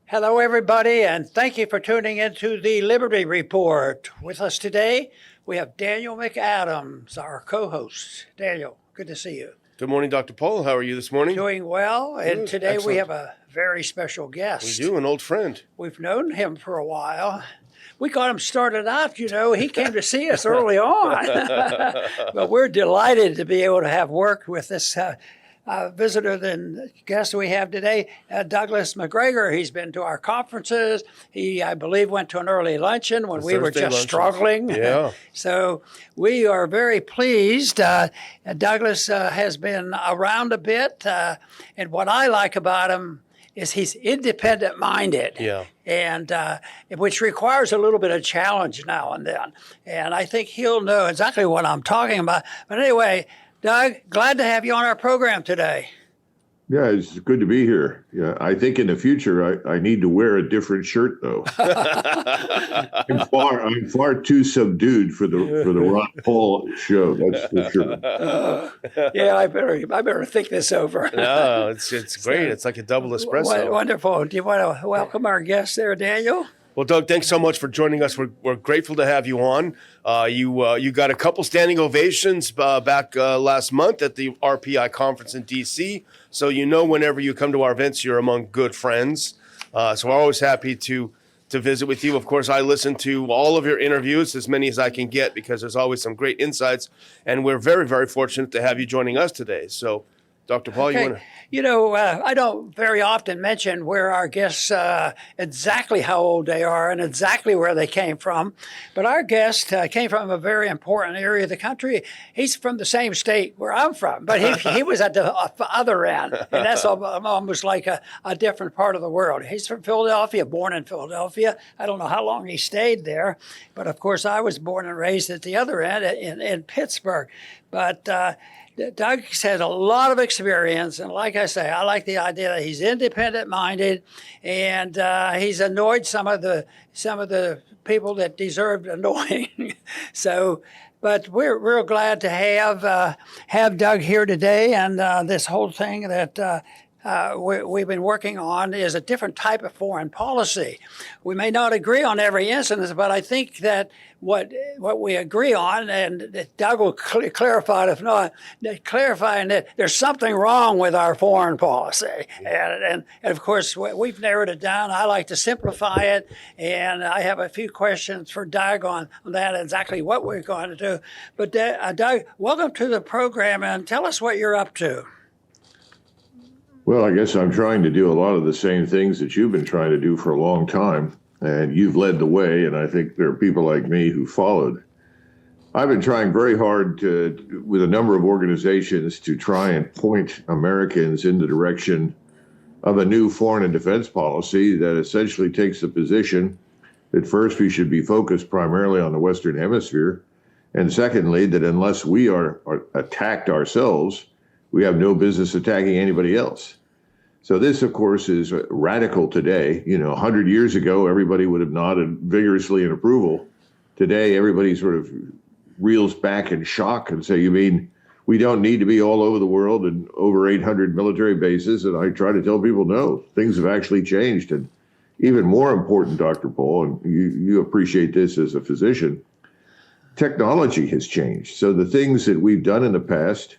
Hello, everybody, and thank you for tuning into the Liberty Report. With us today, we have Daniel McAdams, our co-host. Daniel, good to see you. Good morning, Dr. Paul. How are you this morning? Doing well, and Good. today Excellent. we have a very special guest. We do, an old friend. We've known him for a while. We got him started out, he came to see us early on. But we're delighted to be able to have worked with this visitor and guest we have today, Douglas Macgregor. He's been to our conferences. He, I believe, went to an early luncheon when we were just luncheons. struggling. Yeah. So we are very pleased. Douglas has been around a bit, and what I like about him is he's independent-minded. Yeah. And which requires a little bit of challenge now and then. And I think he'll know exactly what I'm talking about. But anyway, Doug, glad to have you on our program today. Yeah, it's good to be here. Yeah, I think in the future I need to wear a different shirt though. I'm far too subdued for the Ron Paul show. That's for sure. Yeah, I better think this over. No, it's great. It's like a double espresso. Wonderful. Do you want to welcome our guest there, Daniel? Well, Doug, thanks so much for joining us. We're grateful to have you on. You got a couple standing ovations back last month at the RPI conference in D.C. So whenever you come to our events, you're among good friends. So we're always happy to visit with you. Of course, I listen to all of your interviews, as many as I can get, because there's always some great insights. And we're very, very fortunate to have you joining us today. So, Dr. Paul, okay. you want to... I don't very often mention where our guests, exactly how old they are and exactly where they came from. But our guest came from a very important area of the country. He's from the same state where I'm from, but he was at the other end. And that's almost like a different part of the world. He's from Philadelphia, born in Philadelphia. I don't know how long he stayed there. But, of course, I was born and raised at the other end in Pittsburgh. But Doug has a lot of experience, and like I say, I like the idea that he's independent-minded, and he's annoyed some of the people that deserved annoying. But we're real glad to have Doug here today, and this whole thing that we've been working on is a different type of foreign policy. We may not agree on every instance, but I think that what we agree on, and Doug will clarify it if not, clarifying that there's something wrong with our foreign policy. And of course, we've narrowed it down. I like to simplify it, and I have a few questions for Doug on that, exactly what we're going to do. But Doug, welcome to the program, and tell us what you're up to. Well, I guess I'm trying to do a lot of the same things that you've been trying to do for a long time, and you've led the way, and I think there are people like me who followed. I've been trying very hard with a number of organizations to try and point Americans in the direction of a new foreign and defense policy that essentially takes the position that first, we should be focused primarily on the Western Hemisphere, and secondly, that unless we are attacked ourselves, we have no business attacking anybody else. So this, of course, is radical today. 100 years ago, everybody would have nodded vigorously in approval. Today, everybody sort of reels back in shock and say, you mean we don't need to be all over the world and over 800 military bases? And I try to tell people, no, things have actually changed. And even more important, Dr. Paul, and you appreciate this as a physician, technology has changed. So the things that we've done in the past,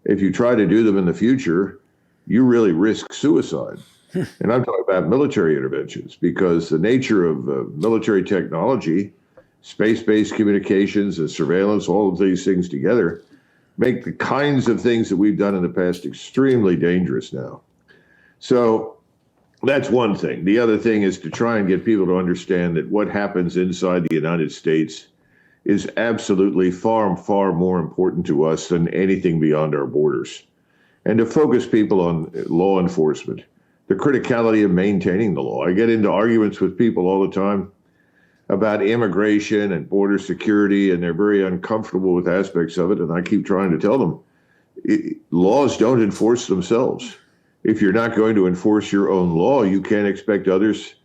if you try to do them in the future, you really risk suicide. And I'm talking about military interventions, because the nature of military technology, space-based communications and surveillance, all of these things together, make the kinds of things that we've done in the past extremely dangerous now. So that's one thing. The other thing is to try and get people to understand that what happens inside the United States is absolutely far, far more important to us than anything beyond our borders. And to focus people on law enforcement, the criticality of maintaining the law. I get into arguments with people all the time about immigration and border security, and they're very uncomfortable with aspects of it. And I keep trying to tell them, laws don't enforce themselves. If you're not going to enforce your own law, you can't expect others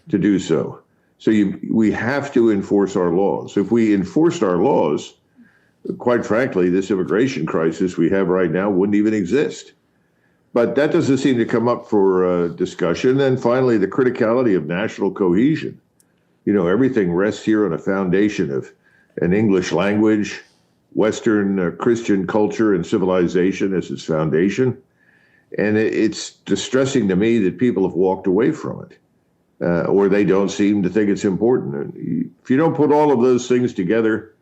to do so. So we have to enforce our laws. If we enforced our laws, quite frankly, this immigration crisis we have right now wouldn't even exist. But that doesn't seem to come up for discussion. And finally, the criticality of national cohesion. Everything rests here on a foundation of an English language, Western Christian culture and civilization as its foundation. And it's distressing to me that people have walked away from it, or they don't seem to think it's important. And if you don't put all of those things together,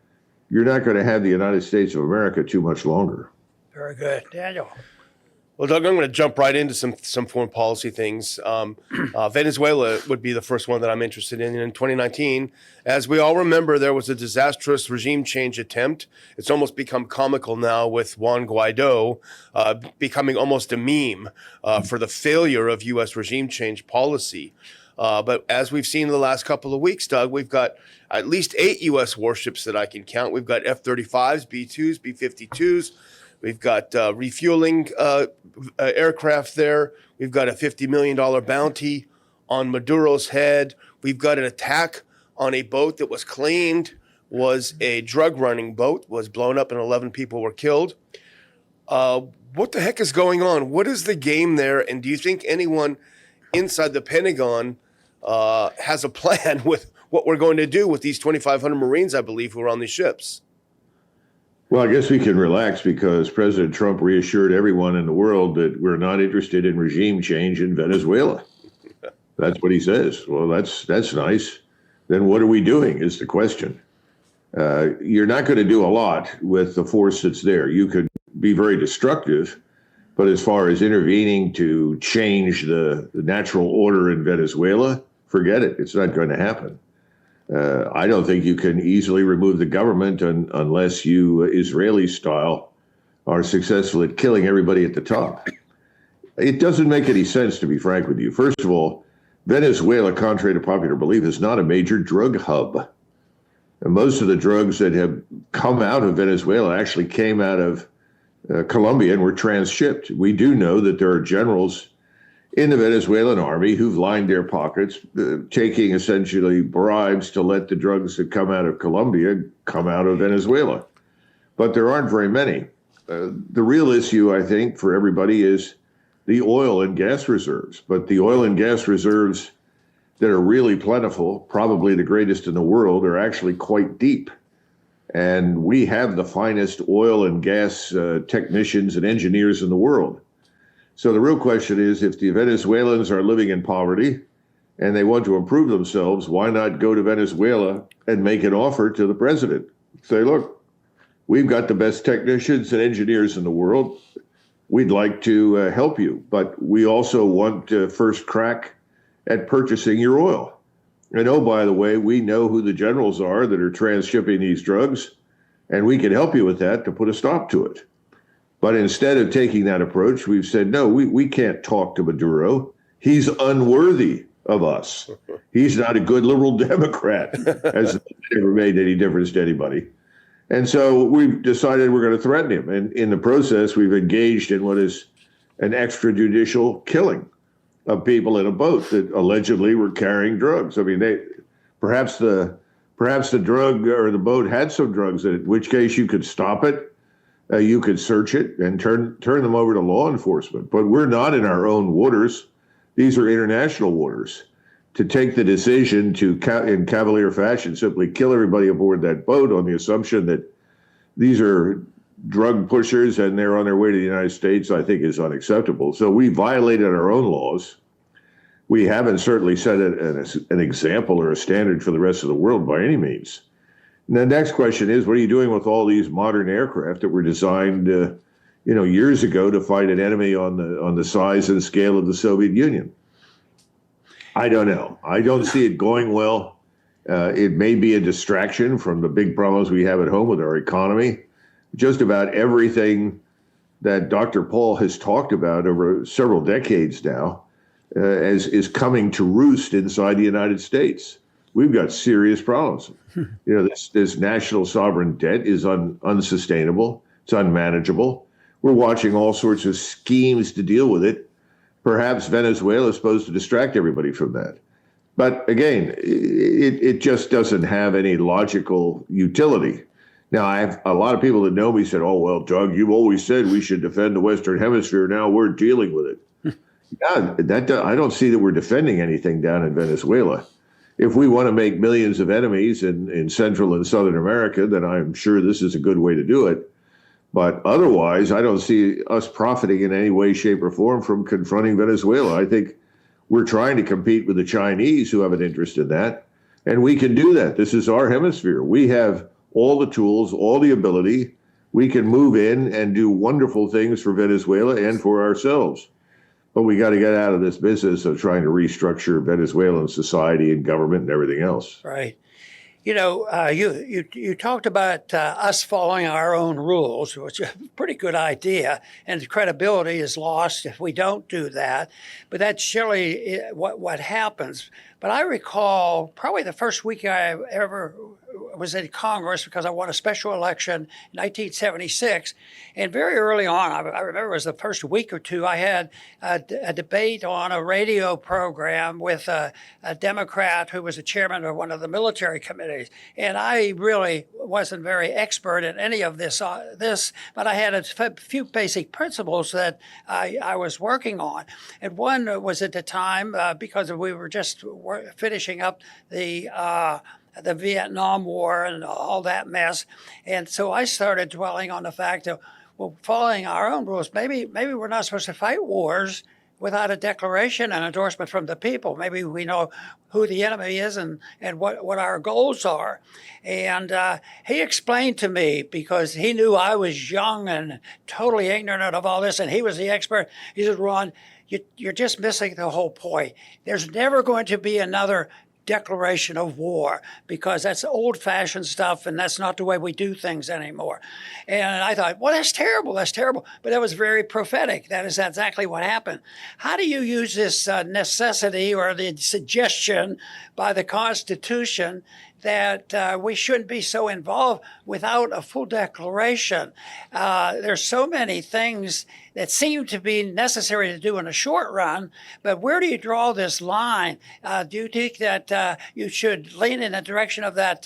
you're not going to have the United States of America too much longer. Very good. Daniel. Well, Doug, I'm going to jump right into some foreign policy things. Venezuela would be the first one that I'm interested in. In 2019, as we all remember, there was a disastrous regime change attempt. It's almost become comical now with Juan Guaido becoming almost a meme for the failure of U.S. regime change policy. But as we've seen in the last couple of weeks, Doug, we've got at least 8 U.S. warships that I can count. We've got F-35s, B-2s, B-52s. We've got refueling aircraft there. We've got a $50 million bounty on Maduro's head. We've got an attack on a boat that was claimed was a drug-running boat, was blown up and 11 people were killed. What the heck is going on? What is the game there? And do you think anyone inside the Pentagon has a plan with what we're going to do with these 2,500 Marines, I believe, who are on these ships? Well, I guess we can relax because President Trump reassured everyone in the world that we're not interested in regime change in Venezuela. That's what he says. Well, that's nice. Then what are we doing is the question. You're not going to do a lot with the force that's there. You could be very destructive, but as far as intervening to change the natural order in Venezuela, forget it. It's not going to happen. I don't think you can easily remove the government unless you, Israeli style, are successful at killing everybody at the top. It doesn't make any sense, to be frank with you. First of all, Venezuela, contrary to popular belief, is not a major drug hub. And most of the drugs that have come out of Venezuela actually came out of Colombia and were transshipped. We do know that there are generals in the Venezuelan army who've lined their pockets, taking essentially bribes to let the drugs that come out of Colombia come out of Venezuela. But there aren't very many. The real issue, I think, for everybody is the oil and gas reserves. But the oil and gas reserves that are really plentiful, probably the greatest in the world, are actually quite deep. And we have the finest oil and gas technicians and engineers in the world. So the real question is, if the Venezuelans are living in poverty and they want to improve themselves, why not go to Venezuela and make an offer to the president? Say, look, we've got the best technicians and engineers in the world. We'd like to help you, but we also want to first crack at purchasing your oil. And oh, by the way, we know who the generals are that are transshipping these drugs, and we can help you with that to put a stop to it. But instead of taking that approach, we've said, no, we can't talk to Maduro. He's unworthy of us. He's not a good liberal Democrat, has never made any difference to anybody. And so we've decided we're going to threaten him. And in the process, we've engaged in what is an extrajudicial killing of people in a boat that allegedly were carrying drugs. I mean, perhaps the drug or the boat had some drugs in it, in which case you could stop it. You could search it and turn them over to law enforcement. But we're not in our own waters. These are international waters. To take the decision to, in cavalier fashion, simply kill everybody aboard that boat on the assumption that these are drug pushers and they're on their way to the United States, I think is unacceptable. So we violated our own laws. We haven't certainly set an example or a standard for the rest of the world by any means. And the next question is, what are you doing with all these modern aircraft that were designed, years ago to fight an enemy on the size and scale of the Soviet Union? I don't know. I don't see it going well. It may be a distraction from the big problems we have at home with our economy. Just about everything that Dr. Paul has talked about over several decades now is coming to roost inside the United States. We've got serious problems. This national sovereign debt is unsustainable. It's unmanageable. We're watching all sorts of schemes to deal with it. Perhaps Venezuela is supposed to distract everybody from that. But again, it just doesn't have any logical utility Now, I have a lot of people that know me said, "Oh, well, Doug, you've always said we should defend the Western Hemisphere. Now we're dealing with it." Yeah, I don't see that we're defending anything down in Venezuela. If we want to make millions of enemies in Central and Southern America, then I'm sure this is a good way to do it. But otherwise, I don't see us profiting in any way, shape, or form from confronting Venezuela. I think we're trying to compete with the Chinese, who have an interest in that, and we can do that. This is our hemisphere. We have all the tools, all the ability. We can move in and do wonderful things for Venezuela and for ourselves. But we got to get out of this business of trying to restructure Venezuelan society and government and everything else. Right. You know, you talked about us following our own rules, which is a pretty good idea, and credibility is lost if we don't do that. But that's surely what happens. But I recall probably the first week I ever was in Congress, because I won a special election in 1976. And very early on, I remember it was the first week or two, I had a debate on a radio program with a Democrat who was the chairman of one of the military committees. And I really wasn't very expert in any of this, but I had a few basic principles that I was working on. And one was at the time, because we were just finishing up the Vietnam War and all that mess. And so I started dwelling on the fact that, well, following our own rules, maybe we're not supposed to fight wars without a declaration and endorsement from the people. Maybe we know who the enemy is and what our goals are. And he explained to me, because he knew I was young and totally ignorant of all this, and he was the expert. He said, Ron, you're just missing the whole point. There's never going to be another declaration of war, because that's old-fashioned stuff, and that's not the way we do things anymore. And I thought, well, that's terrible. But that was very prophetic. That is exactly what happened. How do you use this necessity or the suggestion by the Constitution that we shouldn't be so involved without a full declaration? There's so many things that seem to be necessary to do in a short run, but where do you draw this line? Do you think that you should lean in the direction of that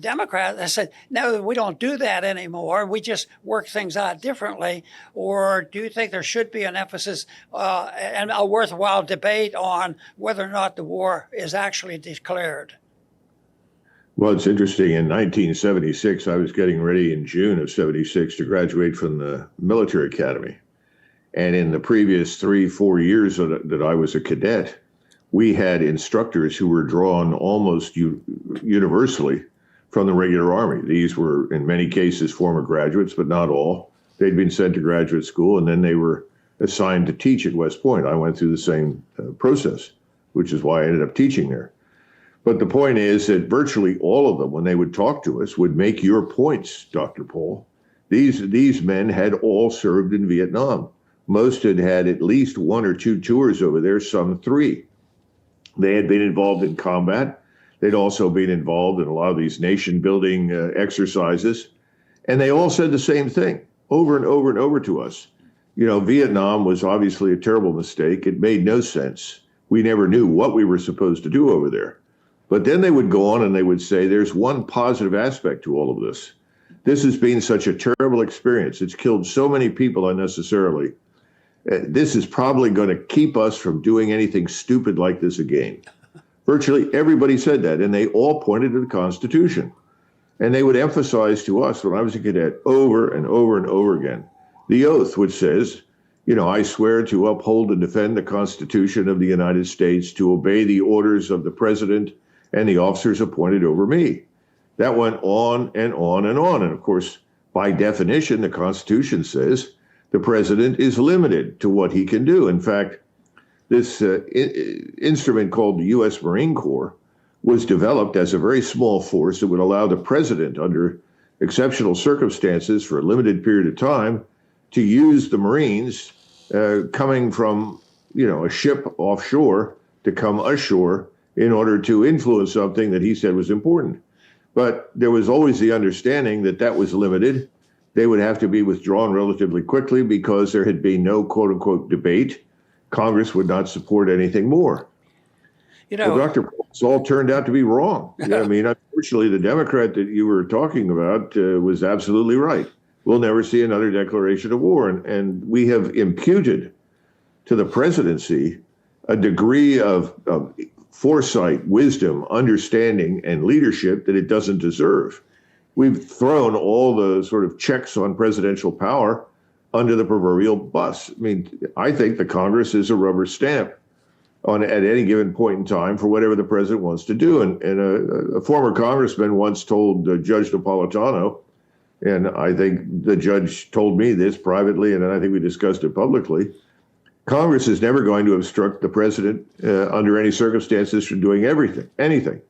Democrat that said, no, we don't do that anymore, we just work things out differently? Or do you think there should be an emphasis and a worthwhile debate on whether or not the war is actually declared? Well, it's interesting. In 1976, I was getting ready in June of 76 to graduate from the military academy. And in the previous 3-4 years that I was a cadet, we had instructors who were drawn almost universally from the regular Army. These were, in many cases, former graduates, but not all. They'd been sent to graduate school, and then they were assigned to teach at West Point. I went through the same process, which is why I ended up teaching there. But the point is that virtually all of them, when they would talk to us, would make your points, Dr. Paul. These men had all served in Vietnam. Most had had at least 1 or 2 tours over there, some 3. They had been involved in combat. They'd also been involved in a lot of these nation-building exercises. And they all said the same thing over and over and over to us. You know, Vietnam was obviously a terrible mistake. It made no sense. We never knew what we were supposed to do over there. But then they would go on and they would say, there's one positive aspect to all of this. This has been such a terrible experience. It's killed so many people unnecessarily. This is probably going to keep us from doing anything stupid like this again. Virtually everybody said that, and they all pointed to the Constitution. And they would emphasize to us, when I was a cadet, over and over and over again, the oath, which says, you know, I swear to uphold and defend the Constitution of the United States, to obey the orders of the President and the officers appointed over me. That went on and on and on. And of course, by definition, the Constitution says the president is limited to what he can do. In fact, this instrument called the U.S. Marine Corps was developed as a very small force that would allow the president, under exceptional circumstances for a limited period of time, to use the Marines coming from, you know, a ship offshore to come ashore in order to influence something that he said was important. But there was always the understanding that that was limited. They would have to be withdrawn relatively quickly because there had been no quote unquote debate. Congress would not support anything more. Well, Dr. Paul, it's all turned out to be wrong. I mean, unfortunately, the Democrat that you were talking about was absolutely right. We'll never see another declaration of war. And we have imputed to the presidency a degree of foresight, wisdom, understanding, and leadership that it doesn't deserve. We've thrown all the sort of checks on presidential power under the proverbial bus. I mean, I think the Congress is a rubber stamp at any given point in time for whatever the president wants to do. And a former congressman once told Judge Napolitano, and I think the judge told me this privately, and then I think we discussed it publicly, Congress is never going to obstruct the president under any circumstances from doing anything.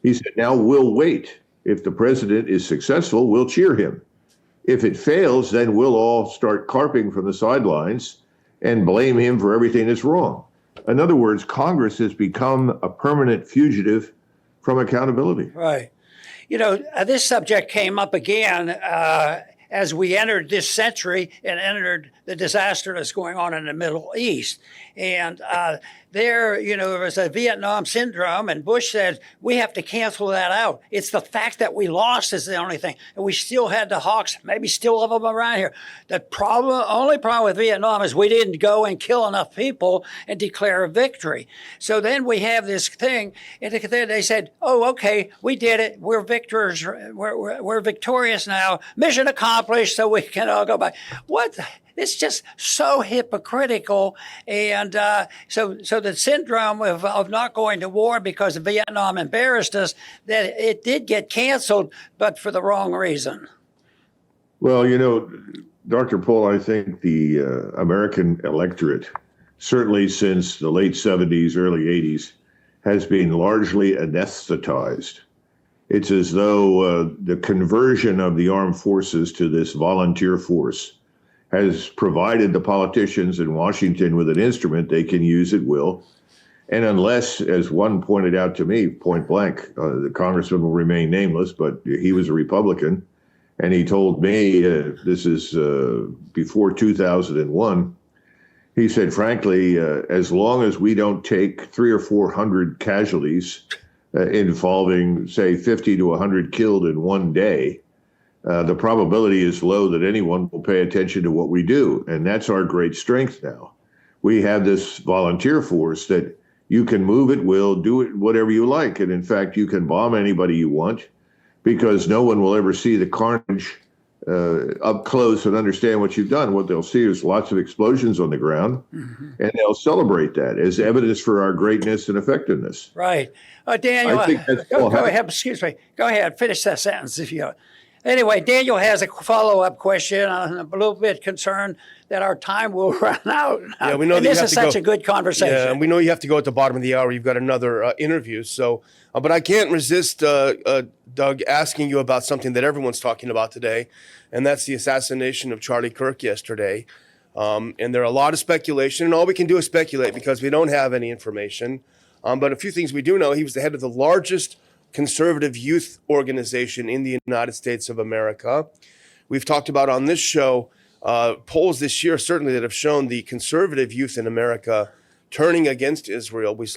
He said, now we'll wait. If the president is successful, we'll cheer him. If it fails, then we'll all start carping from the sidelines and blame him for everything that's wrong. In other words, Congress has become a permanent fugitive from accountability. Right. This subject came up again as we entered this century and entered the disaster that's going on in the Middle East. And there was a Vietnam syndrome, and Bush said, we have to cancel that out. It's the fact that we lost is the only thing. And we still had the Hawks, maybe still have them around here. The only problem with Vietnam is we didn't go and kill enough people and declare a victory. So then we have this thing, and they said, oh, okay, we did it. We're victors. We're victorious now. Mission accomplished, so we can all go back. What? It's just so hypocritical. And so the syndrome of not going to war because Vietnam embarrassed us, that it did get canceled, but for the wrong reason. Well, Dr. Paul, I think the American electorate, certainly since the late 70s, early 80s, has been largely anesthetized. It's as though the conversion of the armed forces to this volunteer force has provided the politicians in Washington with an instrument they can use at will. And unless, as one pointed out to me, point blank, the congressman will remain nameless, but he was a Republican, and he told me, this is before 2001, he said, frankly, as long as we don't take 300 or 400 casualties involving, say, 50 to 100 killed in one day, the probability is low that anyone will pay attention to what we do. And that's our great strength now. We have this volunteer force that you can move at will, do it whatever you like. And in fact, you can bomb anybody you want because no one will ever see the carnage up close and understand what you've done. What they'll see is lots of explosions on the ground, and they'll celebrate that as evidence for our greatness and effectiveness. Right. Daniel, I think go ahead. Excuse me. Go ahead. Finish that sentence if you. Anyway, Daniel has a follow-up question. I'm a little bit concerned that our time will run out. Yeah, we know and that this is such a good conversation. Yeah, and we know you have to go at the bottom of the hour. You've got another interview. So, but I can't resist, Doug, asking you about something that everyone's talking about today, and that's the assassination of Charlie Kirk yesterday. And there are a lot of speculation, and all we can do is speculate because we don't have any information. But a few things we do know: he was the head of the largest conservative youth organization in the United States of America. We've talked about on this show polls this year certainly that have shown the conservative youth in America turning against Israel. We've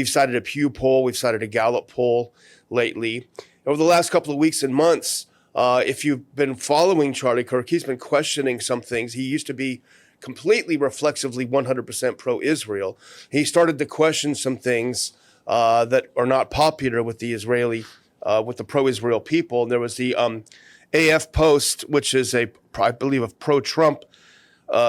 cited a Pew poll, we've cited a Gallup poll lately. Over the last couple of weeks and months, if you've been following Charlie Kirk, he's been questioning some things. He used to be completely reflexively 100% pro-Israel. He started to question some things that are not popular with the with the pro-Israel people. And there was the AF Post, which is I believe, a pro-Trump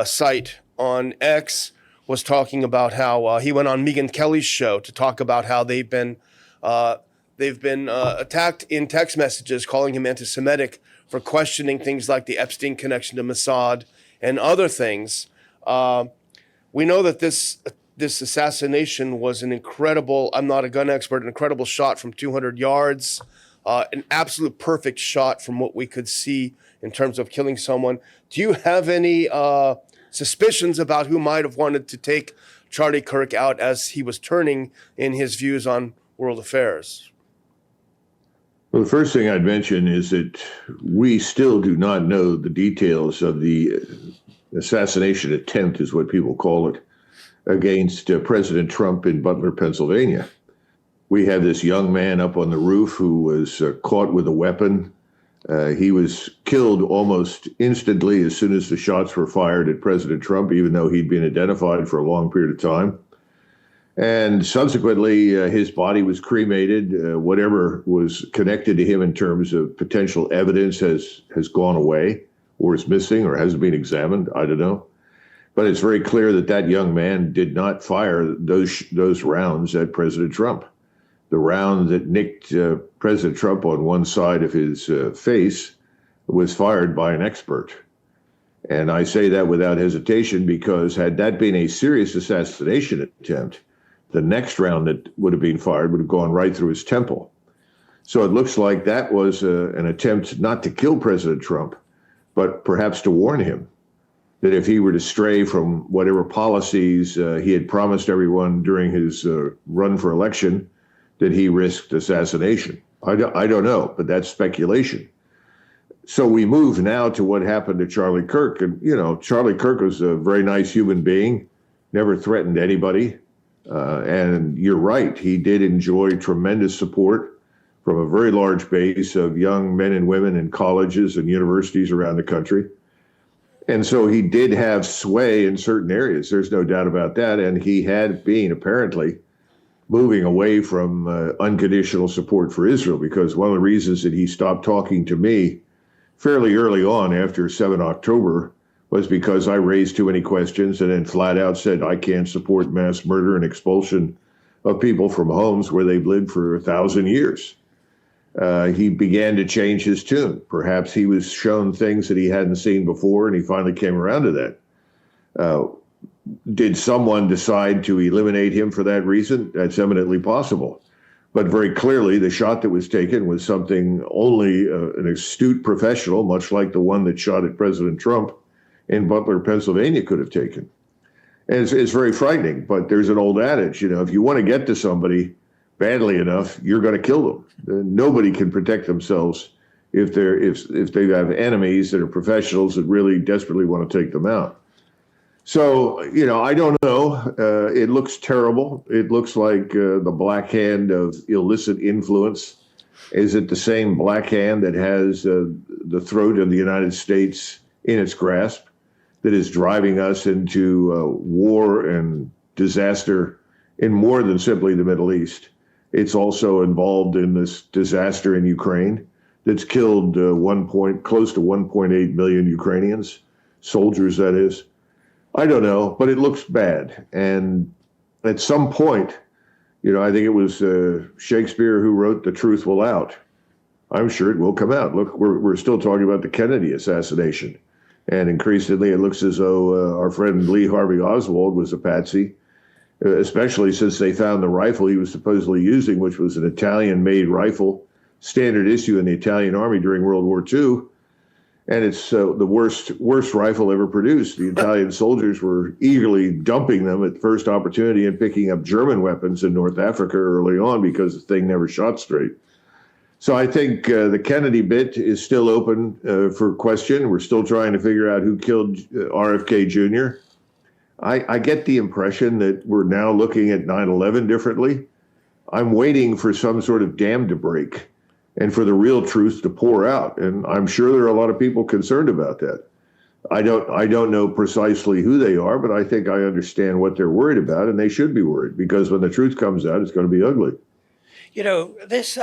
site on X, was talking about how he went on Megyn Kelly's show to talk about how they've been attacked in text messages, calling him anti-Semitic for questioning things like the Epstein connection to Mossad and other things. We know that this assassination was an incredible, I'm not a gun expert, an incredible shot from 200 yards, an absolute perfect shot from what we could see in terms of killing someone. Do you have any suspicions about who might have wanted to take Charlie Kirk out as he was turning in his views on world affairs? Well, the first thing I'd mention is that we still do not know the details of the assassination attempt, is what people call it, against President Trump in Butler, Pennsylvania. We had this young man up on the roof who was caught with a weapon. He was killed almost instantly as soon as the shots were fired at President Trump, even though he'd been identified for a long period of time. And subsequently, his body was cremated. Whatever was connected to him in terms of potential evidence has gone away, or is missing, or hasn't been examined. I don't know. But it's very clear that that young man did not fire those rounds at President Trump. The round that nicked President Trump on one side of his face was fired by an expert. And I say that without hesitation because had that been a serious assassination attempt, the next round that would have been fired would have gone right through his temple. So it looks like that was an attempt not to kill President Trump, but perhaps to warn him that if he were to stray from whatever policies he had promised everyone during his run for election, that he risked assassination. I don't know, but that's speculation. So we move now to what happened to Charlie Kirk. And, you know, Charlie Kirk was a very nice human being, never threatened anybody. And you're right, he did enjoy tremendous support from a very large base of young men and women in colleges and universities around the country. And so he did have sway in certain areas. There's no doubt about that. And he had been apparently moving away from unconditional support for Israel, because one of the reasons that he stopped talking to me fairly early on after 7 October was because I raised too many questions and then flat out said I can't support mass murder and expulsion of people from homes where they've lived for 1,000 years. He began to change his tune. Perhaps he was shown things that he hadn't seen before, and he finally came around to that. Did someone decide to eliminate him for that reason? That's eminently possible. But very clearly, the shot that was taken was something only an astute professional, much like the one that shot at President Trump in Butler, Pennsylvania, could have taken. And it's very frightening, but there's an old adage, you know, if you want to get to somebody badly enough, you're going to kill them. Nobody can protect themselves if they have enemies that are professionals that really desperately want to take them out. So, you know, I don't know. It looks terrible. It looks like the black hand of illicit influence. Is it the same black hand that has the throat of the United States in its grasp that is driving us into war and disaster in more than simply the Middle East? It's also involved in this disaster in Ukraine that's killed close to 1.8 million Ukrainians, soldiers, that is. I don't know, but it looks bad. And at some point, you know, I think it was Shakespeare who wrote "The Truth Will Out." I'm sure it will come out. Look, we're still talking about the Kennedy assassination. And increasingly, it looks as though our friend Lee Harvey Oswald was a patsy, especially since they found the rifle he was supposedly using, which was an Italian-made rifle, standard issue in the Italian army during World War II. And it's the worst rifle ever produced. The Italian soldiers were eagerly dumping them at the first opportunity and picking up German weapons in North Africa early on because the thing never shot straight. So I think the Kennedy bit is still open for question. We're still trying to figure out who killed RFK Jr. I get the impression that we're now looking at 9/11 differently. I'm waiting for some sort of dam to break and for the real truth to pour out. And I'm sure there are a lot of people concerned about that. I don't know precisely who they are, but I think I understand what they're worried about, and they should be worried, because when the truth comes out, it's going to be ugly. You know, this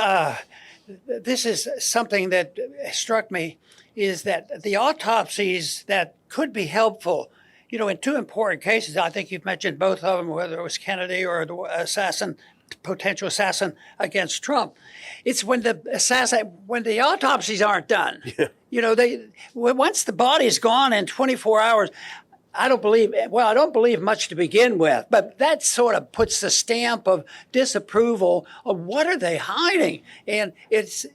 is something that struck me, is that the autopsies that could be helpful, you know, in two important cases. I think you've mentioned both of them, whether it was Kennedy or the potential assassin against Trump. It's when the autopsies aren't done. Yeah. You know, once the body's gone in 24 hours, I don't believe much to begin with, but that sort of puts the stamp of disapproval of what are they hiding, and it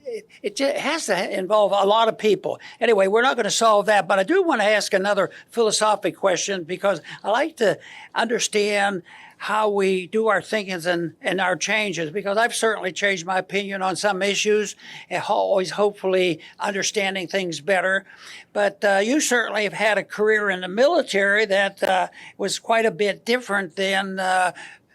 has to involve a lot of people. Anyway, we're not going to solve that, but I do want to ask another philosophic question, because I like to understand how we do our thinkings and our changes, because I've certainly changed my opinion on some issues, and always hopefully understanding things better. But you certainly have had a career in the military that was quite a bit different than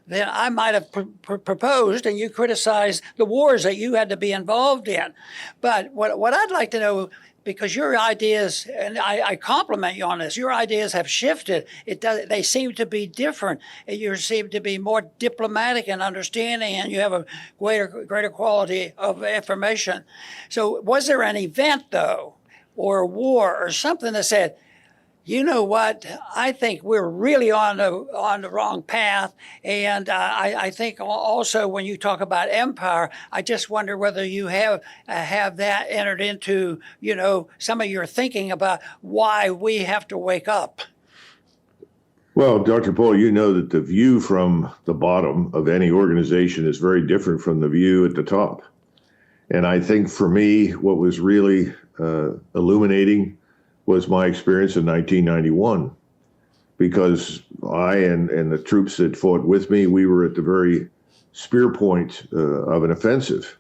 than I might have proposed, and you criticized the wars that you had to be involved in. But what I'd like to know, because your ideas, and I compliment you on this, your ideas have shifted. They seem to be different. You seem to be more diplomatic and understanding, and you have a greater quality of information. So was there an event, though, or a war or something that said, you know what, I think we're really on the wrong path. And I think also when you talk about empire, I just wonder whether you have that entered into, some of your thinking about why we have to wake up. Well, Dr. Paul, you know that the view from the bottom of any organization is very different from the view at the top. And I think for me, what was really illuminating was my experience in 1991, because I and the troops that fought with me, we were at the very spear point of an offensive.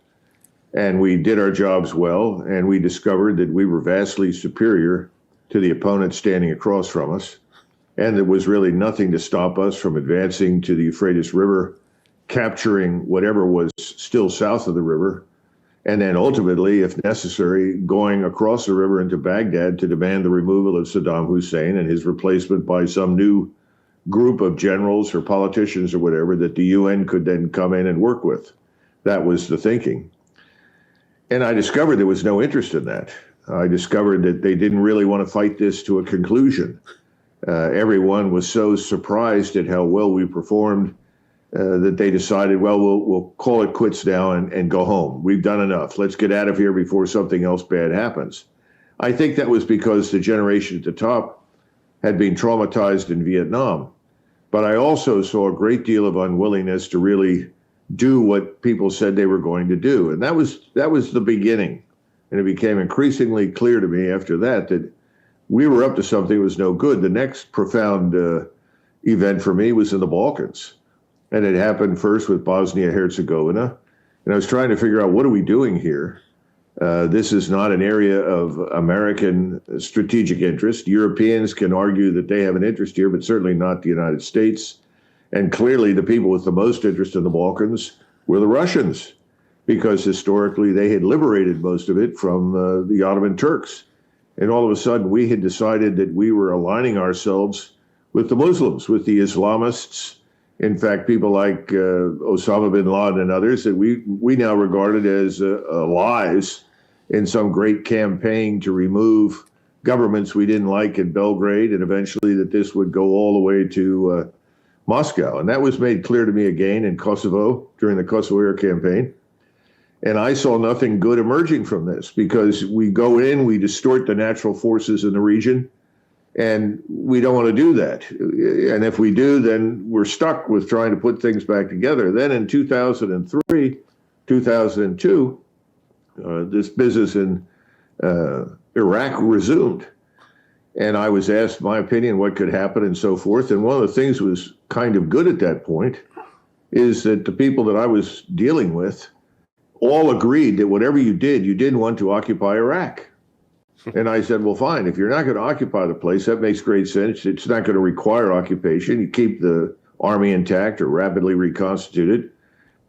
And we did our jobs well, and we discovered that we were vastly superior to the opponent standing across from us. And there was really nothing to stop us from advancing to the Euphrates River, capturing whatever was still south of the river, and then ultimately, if necessary, going across the river into Baghdad to demand the removal of Saddam Hussein and his replacement by some new group of generals or politicians or whatever that the UN could then come in and work with. That was the thinking. And I discovered there was no interest in that. I discovered that they didn't really want to fight this to a conclusion. Everyone was so surprised at how well we performed that they decided, well, we'll call it quits now and go home. We've done enough. Let's get out of here before something else bad happens. I think that was because the generation at the top had been traumatized in Vietnam. But I also saw a great deal of unwillingness to really do what people said they were going to do. And that was the beginning. And it became increasingly clear to me after that we were up to something that was no good. The next profound event for me was in the Balkans. And it happened first with Bosnia-Herzegovina. And I was trying to figure out, what are we doing here? This is not an area of American strategic interest. Europeans can argue that they have an interest here, but certainly not the United States. And clearly the people with the most interest in the Balkans were the Russians, because historically they had liberated most of it from the Ottoman Turks. And all of a sudden we had decided that we were aligning ourselves with the Muslims, with the Islamists. In fact, people like Osama bin Laden and others that we now regarded as allies in some great campaign to remove governments we didn't like in Belgrade, and eventually that this would go all the way to Moscow. And that was made clear to me again in Kosovo during the Kosovo War campaign. And I saw nothing good emerging from this, because we go in, we distort the natural forces in the region, and we don't want to do that. And if we do, then we're stuck with trying to put things back together. Then in 2003, 2002, this business in Iraq resumed. And I was asked my opinion, what could happen and so forth. And one of the things was kind of good at that point is that the people that I was dealing with all agreed that whatever you did, you didn't want to occupy Iraq. And I said, well, fine, if you're not going to occupy the place, that makes great sense. It's not going to require occupation. You keep the army intact or rapidly reconstituted,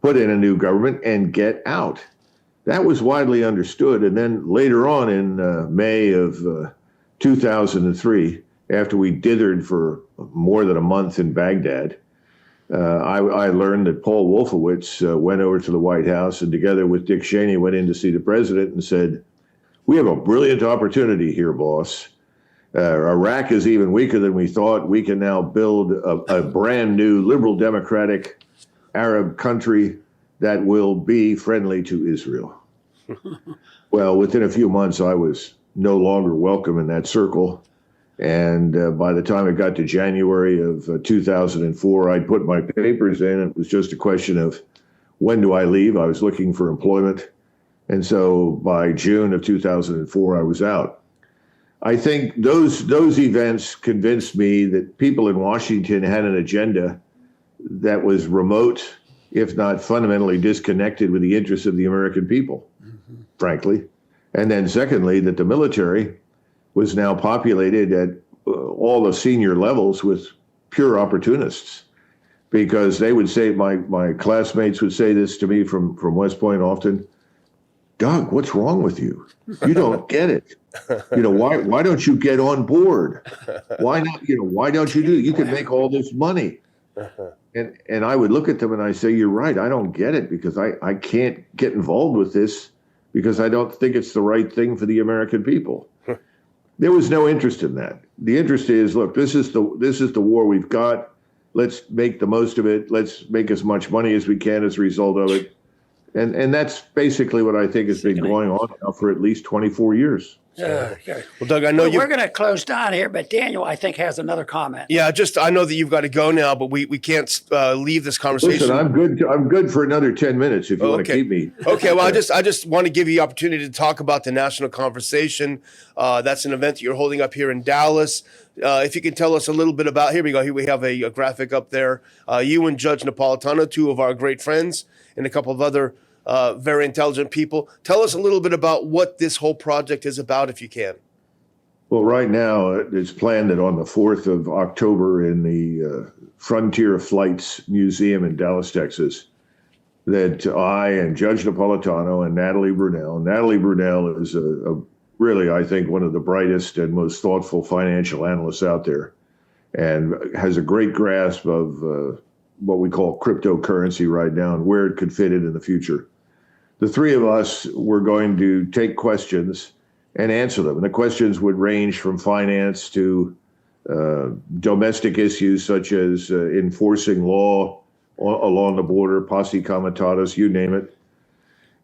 put in a new government, and get out. That was widely understood. And then later on in May of 2003, after we dithered for more than a month in Baghdad, I learned that Paul Wolfowitz went over to the White House and together with Dick Cheney went in to see the president and said, we have a brilliant opportunity here, boss. Iraq is even weaker than we thought. We can now build a brand new liberal democratic Arab country that will be friendly to Israel. Well, within a few months, I was no longer welcome in that circle. And by the time it got to January of 2004, I'd put my papers in. It was just a question of, when do I leave? I was looking for employment. And so by June of 2004, I was out. I think those events convinced me that people in Washington had an agenda that was remote, if not fundamentally disconnected with the interests of the American people, frankly. And then secondly, that the military was now populated at all the senior levels with pure opportunists. because they would say, my classmates would say this to me from West Point often, Doug, what's wrong with you? You don't get it. Why don't you get on board? Why not? Why don't you do it? You could make all this money. And I would look at them and I say, you're right. I don't get it because I can't get involved with this because I don't think it's the right thing for the American people. There was no interest in that. The interest is, look, this is the war we've got. Let's make the most of it. Let's make as much money as we can as a result of it. And that's basically what I think has been going on now for at least 24 years. Okay. Well, Doug, I know we're going to close down here, but Daniel, I think, has another comment. Yeah, I know that you've got to go now, but we can't leave this conversation. Listen, I'm good for another 10 minutes if you want to keep me. Okay, well, I just want to give you the opportunity to talk about the National Conversation. That's an event that you're holding up here in Dallas. If you can tell us a little bit about, here we go. Here we have a graphic up there. You and Judge Napolitano, two of our great friends, and a couple of other very intelligent people. Tell us a little bit about what this whole project is about, if you can. Well, right now, it's planned that on the 4th of October in the Frontier Flights Museum in Dallas, Texas, that I and Judge Napolitano and Natalie Brunell is really, I think, one of the brightest and most thoughtful financial analysts out there and has a great grasp of what we call cryptocurrency right now and where it could fit in the future. The three of us were going to take questions and answer them. And the questions would range from finance to domestic issues such as enforcing law along the border, posse comitatus, you name it.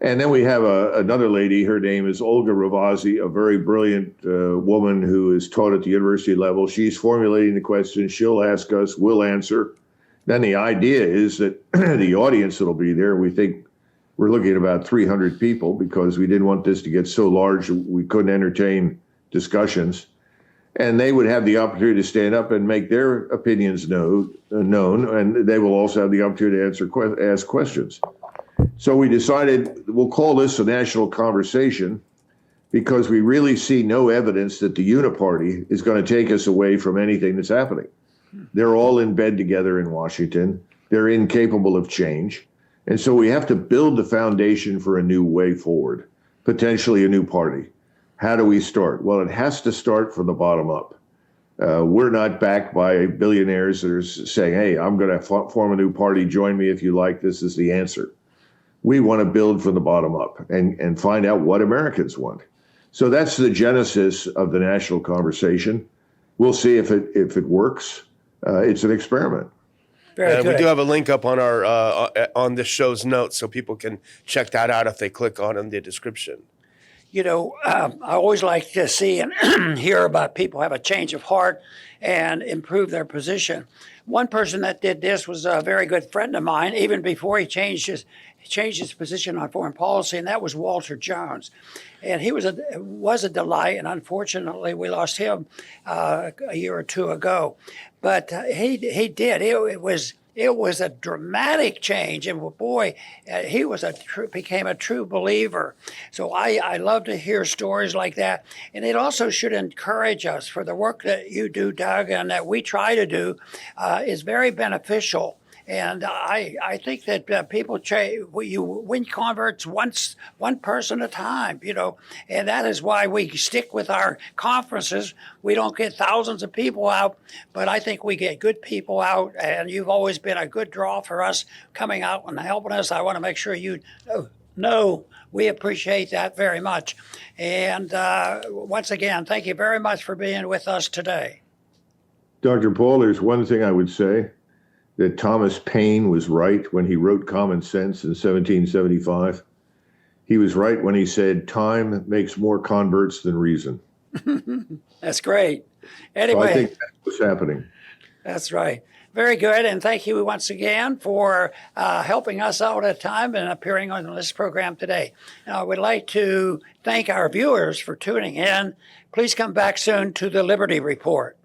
And then we have another lady, her name is Olga Ravazzi, a very brilliant woman who is taught at the university level. She's formulating the questions, she'll ask us, we'll answer. Then the idea is that the audience that'll be there, we think we're looking at about 300 people because we didn't want this to get so large we couldn't entertain discussions. And they would have the opportunity to stand up and make their opinions known, and they will also have the opportunity to ask questions. So we decided we'll call this a national conversation because we really see no evidence that the Uniparty is going to take us away from anything that's happening. They're all in bed together in Washington. They're incapable of change. And so we have to build the foundation for a new way forward, potentially a new party. How do we start? Well, it has to start from the bottom up. We're not backed by billionaires that are saying, hey, I'm going to form a new party. Join me if you like. This is the answer. We want to build from the bottom up and find out what Americans want. So that's the genesis of the national conversation. We'll see if it works. It's an experiment. And we do have a link up on our on this show's notes, so people can check that out if they click on in the description. I always like to see and hear about people have a change of heart and improve their position. One person that did this was a very good friend of mine, even before he changed his position on foreign policy, and that was Walter Jones. And he was a delight, and unfortunately we lost him a year or two ago. But he did. It was a dramatic change, and boy, he became a true believer. So I love to hear stories like that, and it also should encourage us for the work that you do, Doug, and that we try to do is very beneficial. And I think that people you win converts one person at a time, and that is why we stick with our conferences. We don't get thousands of people out, but I think we get good people out, and you've always been a good draw for us coming out and helping us. I want to make sure you know we appreciate that very much. And once again, thank you very much for being with us today. Dr. Paul, there's one thing I would say. That Thomas Paine was right when he wrote Common Sense in 1775. He was right when he said, time makes more converts than reason. That's great. Anyway, so I think that's what's happening. That's right. Very good. And thank you once again for helping us out at a time and appearing on this program today. Now, I would like to thank our viewers for tuning in. Please come back soon to the Liberty Report.